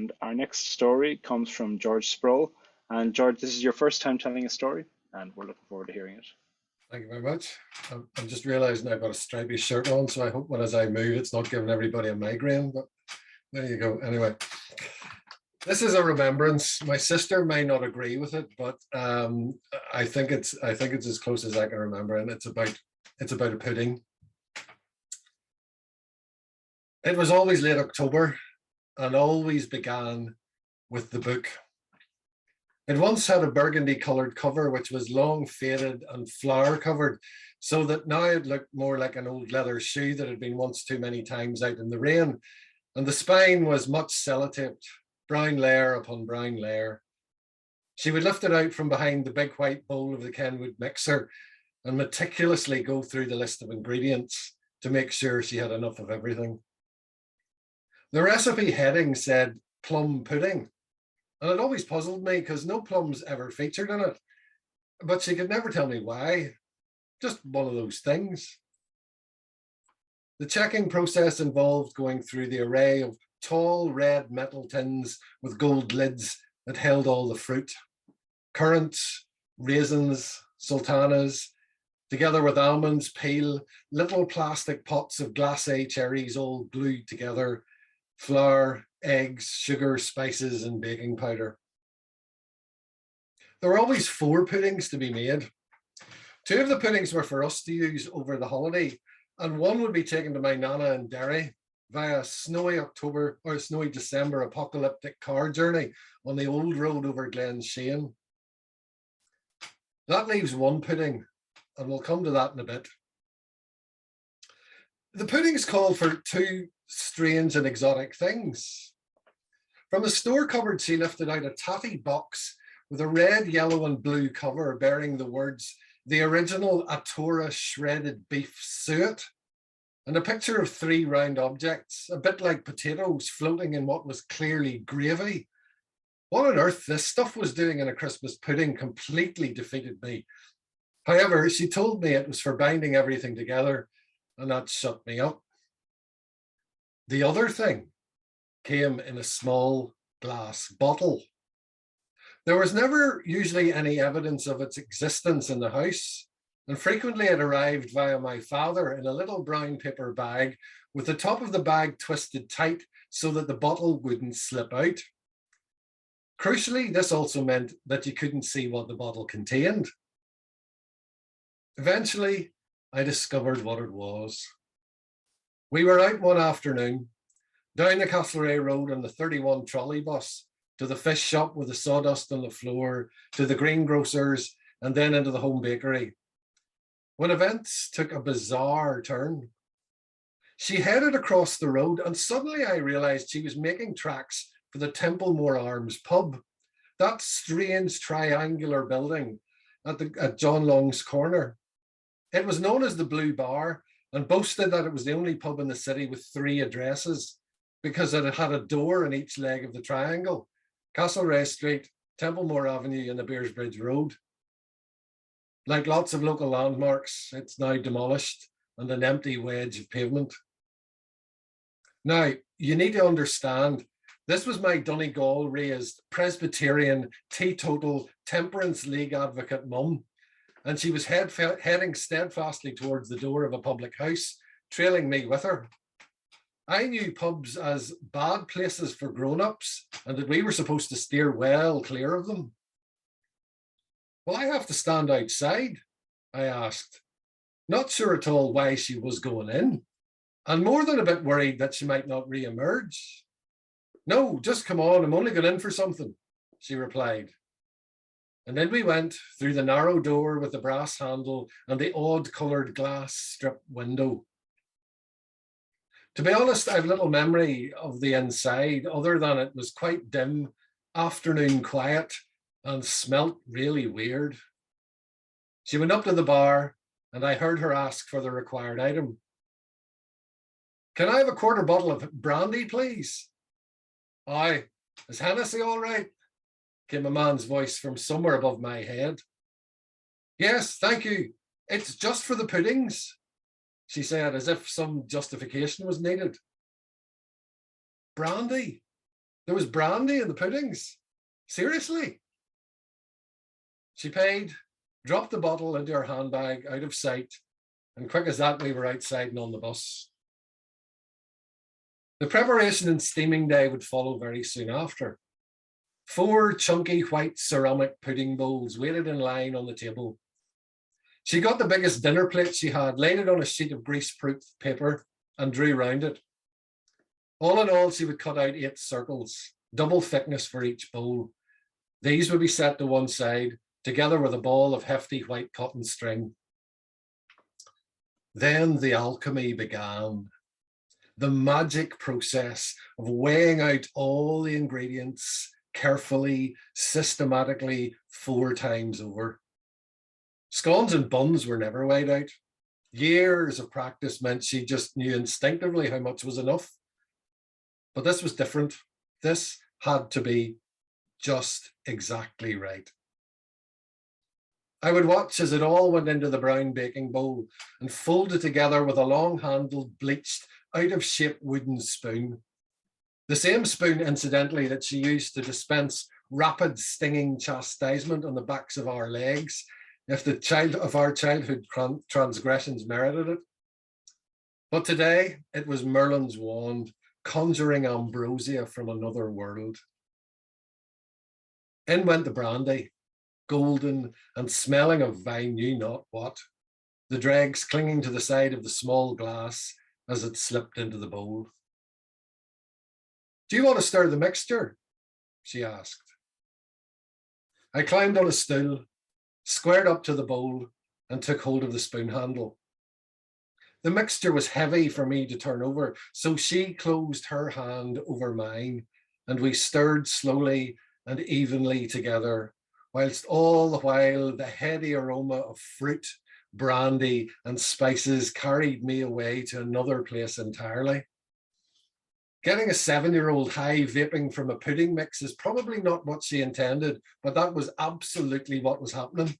And our next story comes from George Sproule. And George, this is your first time telling a story, and we're looking forward to hearing it. Thank you very much. I'm just realizing I've got a stripy shirt on, so I hope when as I move, it's not giving everybody a migraine, but there you go. Anyway, this is a remembrance. My sister may not agree with it, but I think it's as close as I can remember, and it's about a pudding. It was always late October and always began with the book. It once had a burgundy coloured cover, which was long faded and flower covered, so that now it looked more like an old leather shoe that had been once too many times out in the rain. And the spine was much sellotaped, brown layer upon brown layer. She would lift it out from behind the big white bowl of the Kenwood mixer and meticulously go through the list of ingredients to make sure she had enough of everything. The recipe heading said plum pudding, and it always puzzled me because no plums ever featured in it, but she could never tell me why. Just one of those things. The checking process involved going through the array of tall red metal tins with gold lids that held all the fruit. Currants, raisins, sultanas, together with almonds, peel, little plastic pots of glacé cherries all glued together, flour, eggs, sugar, spices, and baking powder. There were always 4 puddings to be made. 2 of the puddings were for us to use over the holiday, and 1 would be taken to my nana in Derry via snowy December apocalyptic car journey on the old road over Glen Shane. That leaves 1 pudding, and we'll come to that in a bit. The puddings called for 2 strange and exotic things. From a store cupboard, she lifted out a tatty box with a red, yellow, and blue cover bearing the words, "The original Atora shredded beef suet," and a picture of 3 round objects, a bit like potatoes floating in what was clearly gravy. What on earth this stuff was doing in a Christmas pudding completely defeated me. However, she told me it was for binding everything together, and that shut me up. The other thing came in a small glass bottle. There was never usually any evidence of its existence in the house, and frequently it arrived via my father in a little brown paper bag with the top of the bag twisted tight so that the bottle wouldn't slip out. Crucially, this also meant that you couldn't see what the bottle contained. Eventually, I discovered what it was. We were out one afternoon, down the Castlereagh Road on the 31 trolley bus, to the fish shop with the sawdust on the floor, to the greengrocer's, and then into the home bakery, when events took a bizarre turn. She headed across the road, and suddenly I realized she was making tracks for the Templemore Arms pub, that strange triangular building at John Long's corner. It was known as the Blue Bar and boasted that it was the only pub in the city with 3 addresses because it had a door in each leg of the triangle: Castlereagh Street, Templemore Avenue, and the Beersbridge Road. Like lots of local landmarks, it's now demolished and an empty wedge of pavement. Now, you need to understand, this was my Donegal-raised Presbyterian, teetotal, Temperance League advocate mum, and she was heading steadfastly towards the door of a public house, trailing me with her. I knew pubs as bad places for grown-ups and that we were supposed to steer well clear of them. "Will I have to stand outside?" I asked, not sure at all why she was going in, and more than a bit worried that she might not re-emerge. "No, just come on, I'm only going in for something," she replied. And then we went through the narrow door with the brass handle and the odd-coloured glass strip window. To be honest, I've little memory of the inside, other than it was quite dim, afternoon quiet, and smelt really weird. She went up to the bar, and I heard her ask for the required item. "Can I have a quarter bottle of brandy, please?" "Aye, is Hennessy all right?" came a man's voice from somewhere above my head. "Yes, thank you. It's just for the puddings," she said, as if some justification was needed. Brandy? There was brandy in the puddings. Seriously. She paid, dropped the bottle into her handbag out of sight, and quick as that, we were outside and on the bus. The preparation and steaming day would follow very soon after. 4 chunky white ceramic pudding bowls waited in line on the table. She got the biggest dinner plate she had, laid it on a sheet of greaseproof paper, and drew round it. All in all, she would cut out 8 circles, double thickness for each bowl. These would be set to one side, together with a ball of hefty white cotton string. Then the alchemy began. The magic process of weighing out all the ingredients carefully, systematically, 4 times over. Scones and buns were never weighed out. Years of practice meant she just knew instinctively how much was enough. But this was different. This had to be just exactly right. I would watch as it all went into the brown baking bowl and folded together with a long-handled, bleached, out-of-shape wooden spoon. The same spoon, incidentally, that she used to dispense rapid, stinging chastisement on the backs of our legs if our childhood transgressions merited it. But today, it was Merlin's wand, conjuring ambrosia from another world. In went the brandy, golden and smelling of I knew not what, the dregs clinging to the side of the small glass as it slipped into the bowl. "Do you want to stir the mixture?" she asked. I climbed on a stool, squared up to the bowl, and took hold of the spoon handle. The mixture was heavy for me to turn over, so she closed her hand over mine, and we stirred slowly and evenly together, whilst all the while the heady aroma of fruit, brandy, and spices carried me away to another place entirely. Getting a 7-year-old high vaping from a pudding mix is probably not what she intended, but that was absolutely what was happening.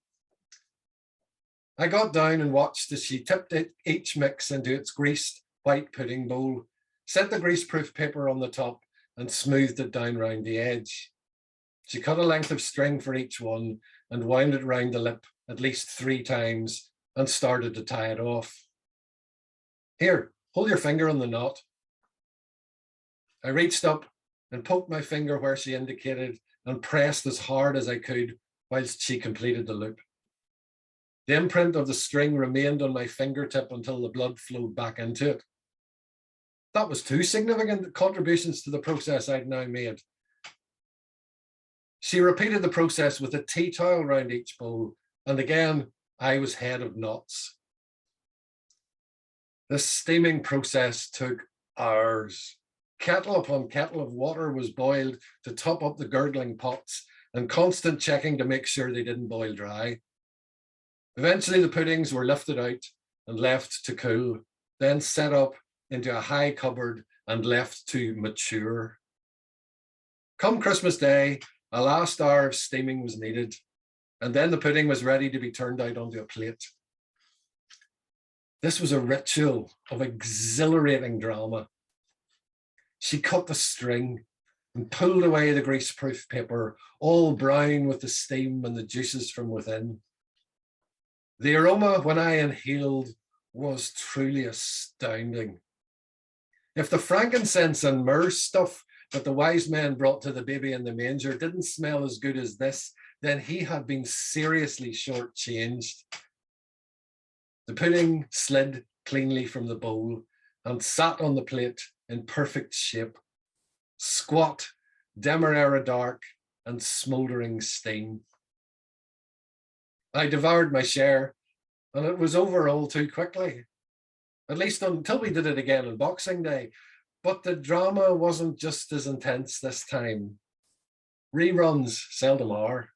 I got down and watched as she tipped each mix into its greased white pudding bowl, set the greaseproof paper on the top, and smoothed it down round the edge. She cut a length of string for each one and wound it round the lip at least 3 times and started to tie it off. "Here, hold your finger on the knot." I reached up and poked my finger where she indicated and pressed as hard as I could whilst she completed the loop. The imprint of the string remained on my fingertip until the blood flowed back into it. That was 2 significant contributions to the process I'd now made. She repeated the process with a tea towel round each bowl, and again, I was head of knots. This steaming process took hours. Kettle upon kettle of water was boiled to top up the gurgling pots, and constant checking to make sure they didn't boil dry. Eventually, the puddings were lifted out and left to cool, then set up into a high cupboard and left to mature. Come Christmas Day, a last hour of steaming was needed, and then the pudding was ready to be turned out onto a plate. This was a ritual of exhilarating drama. She cut the string and pulled away the greaseproof paper, all brown with the steam and the juices from within. The aroma, when I inhaled, was truly astounding. If the frankincense and myrrh stuff that the wise men brought to the baby in the manger didn't smell as good as this, then he had been seriously shortchanged. The pudding slid cleanly from the bowl and sat on the plate in perfect shape, squat, demerara dark, and smouldering steam. I devoured my share, and it was over all too quickly, at least until we did it again on Boxing Day. But the drama wasn't just as intense this time. Reruns seldom are,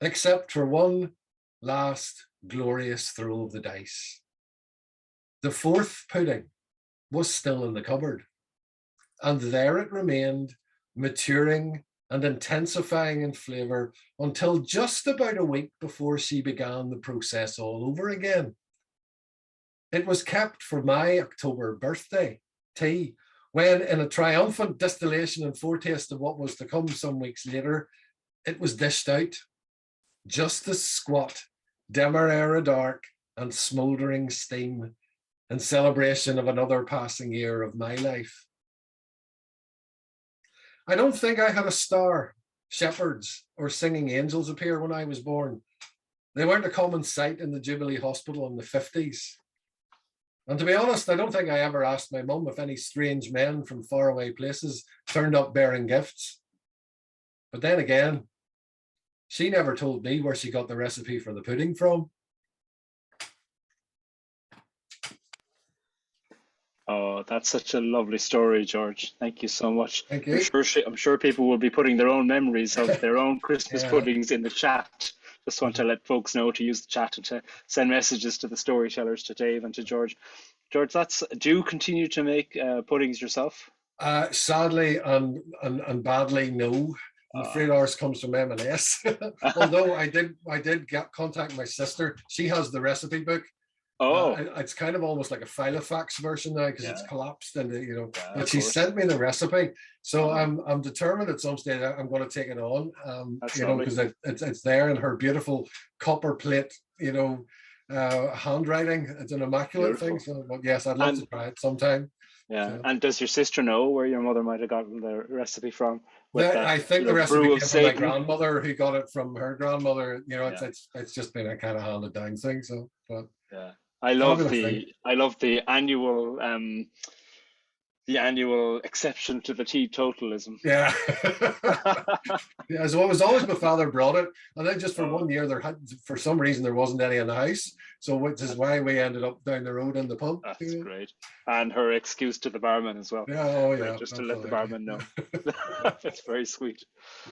except for one last glorious throw of the dice. The 4th pudding was still in the cupboard, and there it remained, maturing and intensifying in flavour until just about a week before she began the process all over again. It was kept for my October birthday tea, when, in a triumphant distillation and foretaste of what was to come some weeks later, it was dished out, just as squat, demerara dark, and smouldering steam, in celebration of another passing year of my life. I don't think I had a star, shepherds, or singing angels appear when I was born. They weren't a common sight in the Jubilee Hospital in the 50s. And to be honest, I don't think I ever asked my mum if any strange men from faraway places turned up bearing gifts. But then again, she never told me where she got the recipe for the pudding from. Oh, that's such a lovely story, George. Thank you so much. Thank you. I'm sure people will be putting their own memories of their own Christmas Yeah. puddings in the chat. Just want to let folks know to use the chat and to send messages to the storytellers, to Dave and to George. George, do you continue to make puddings yourself? Sadly and badly, no. I'm afraid ours comes from M&S. Although I did contact my sister. She has the recipe book. Oh, It's kind of almost like a filofax version now because it's yeah, collapsed, and yeah, but of she course. sent me the recipe, so Oh, I'm determined at some stage I'm going to take it on. that's lovely. Because it's there in her beautiful copper plate, handwriting. It's an immaculate Beautiful. thing. So, but yes, I'd love to try it sometime. Yeah. So. And does your sister know where your mother might have gotten the recipe from? With that, I think the recipe brew of came from my Satan. grandmother, who got it from her grandmother. Yeah. It's just been a kind of handed down thing. So, but Yeah. I love fabulous thing. the annual exception to the teetotalism. Yeah. Yeah, so it was always my father brought it, and then just for Oh, 1 year for some reason there wasn't any in the house, so which is why we ended up down the road in the pub. that's great. And her excuse to the barman as well. Yeah, oh Right, yeah, just to let the absolutely. barman know. That's very sweet.